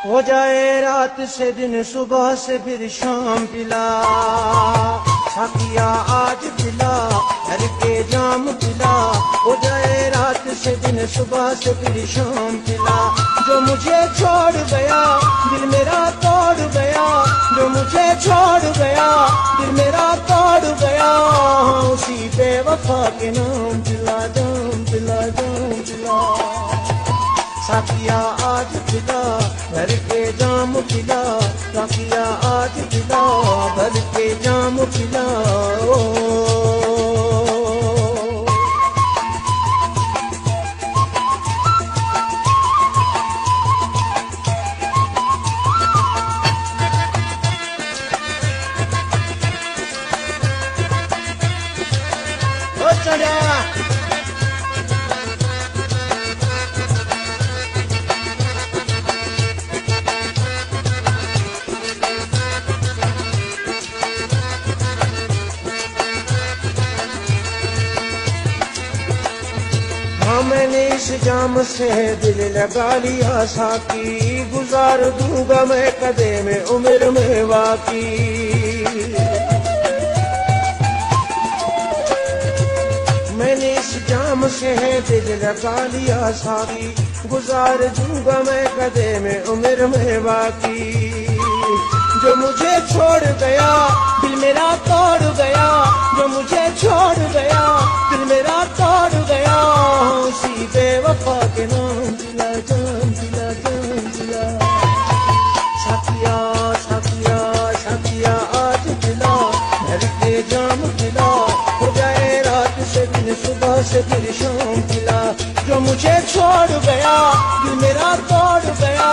हो जाए रात से दिन, सुबह से फिर शाम पिला, साकिया आज पिला, घर के जाम पिला। हो जाए रात से दिन, सुबह से फिर शाम पिला। जो मुझे छोड़ गया दिल मेरा तोड़ गया, जो मुझे छोड़ गया दिल मेरा तोड़ गया, उसी बेवफा के नाम पिला, जाम पिला, जाम पिला। साकिया आज पिला, घर के जाम पिला, साकिया आज पिला, घर के जाम पिला। ओ चढ़ा मैंने इस जाम से दिल लगा लिया साकी, गुजार दूंगा मैं कदे में उम्र में बाकी। मैंने इस जाम से दिल लगा लिया साकी, गुजार दूंगा मैं कदे में उम्र में बाकी। जो मुझे छोड़ गया दिल मेरा तोड़ गया, जो मुझे छोड़ गया दिल मेरा तोड़ गया, उसी बेवफा के नाम पिला, जाम पिला, जाम पिला। साकिया साकिया साकिया आज पिला, घर के जाम पिला। हो जाए रात से दिन, सुबह से फिर शाम पिला। जो मुझे छोड़ गया दिल मेरा तोड़ गया,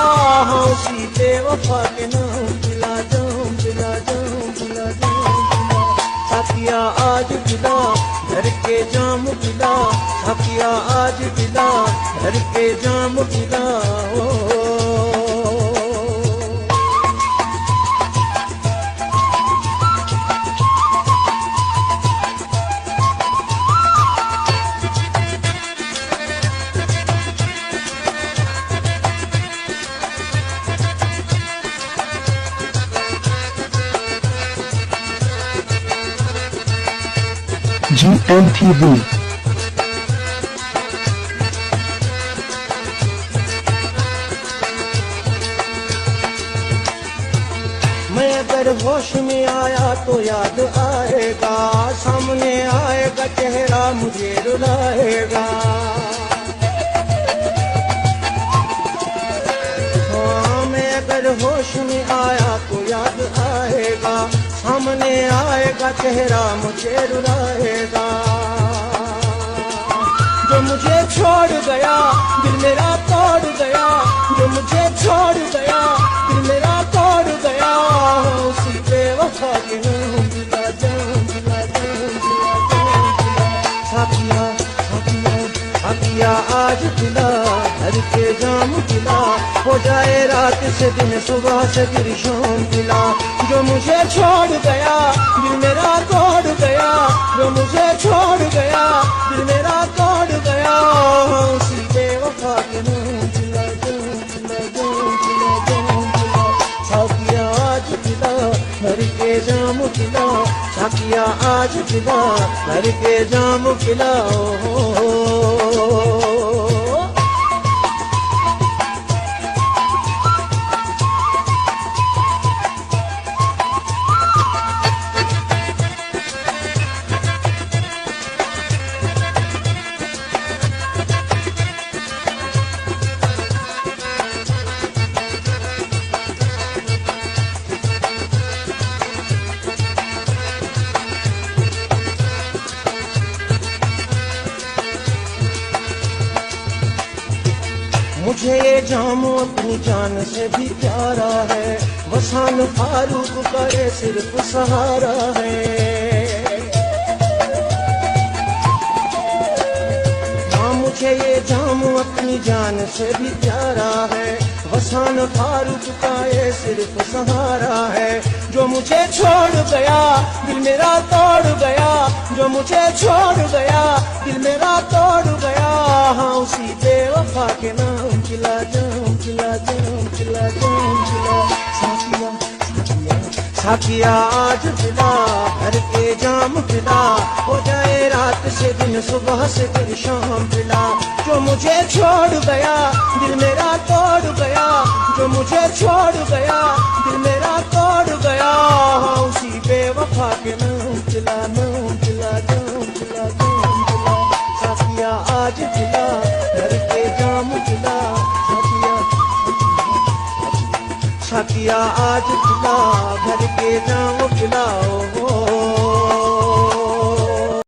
उसी बेवफा के नाम पिला, जाम पिला, जाम पिला, जाम पिला। साकिया आज पिला, घर के जाम पिला, साकिया आज पिला, घर के जाम पिला। GMTV मैं अगर होश में आया तो याद आएगा, सामने आएगा चेहरा मुझे रुलाएगा। हाँ मैं अगर होश में आया तो याद आएगा, सामने आएगा चेहरा मुझे रुलाएगा। जो मुझे छोड़ गया दिल मेरा तोड़ गया, जो मुझे छोड़ गया दिल मेरा तोड़ गया, उसी बेवफा के नाम पिला, जाम पिला, जाम पिला, जाम पिला। साकिया साकिया साकिया आज पिला, घर के जाम पिला। हो जाए रात से दिन, सुबह से फिर शाम पिला। जो मुझे छोड़ गया दिल मेरा तोड़ गया, जो मुझे छोड़ गया दिल मेरा तोड़ गया, उसी बेवफा के नाम पिला, जाम पिला, जाम पिला, जाम पिला। साकिया आज पिला, घर के जाम पिला, साकिया आज पिला, घर के जाम पिला। मुझे ये जाम अपनी जान से भी प्यारा है, वसान फारूक का ये सिर्फ सहारा है। हाँ मुझे ये जाम अपनी जान से भी प्यारा है, वसान फारूक का ये सिर्फ सहारा है। जो मुझे छोड़ गया दिल मेरा तोड़ गया, जो मुझे छोड़ गया दिल मेरा तोड़ गया, हाँ उसी बेवफा के नाम पिला, जाम पिला जाम पिला जाम पिला साथिया साथिया साथिया आज पिला भर के जाम पिला हो जाए रात से दिन सुबह से फिर शाम पिला जो मुझे छोड़ गया दिल मेरा तोड़ गया जो मुझे छोड़ गया दिल मेरा तोड़ गया उसी बेवफा के नाम पिला जाम पिला पिला साथिया आज पिला भर के जाम पिला साथिया आज पिला भर के जाम पिलाओ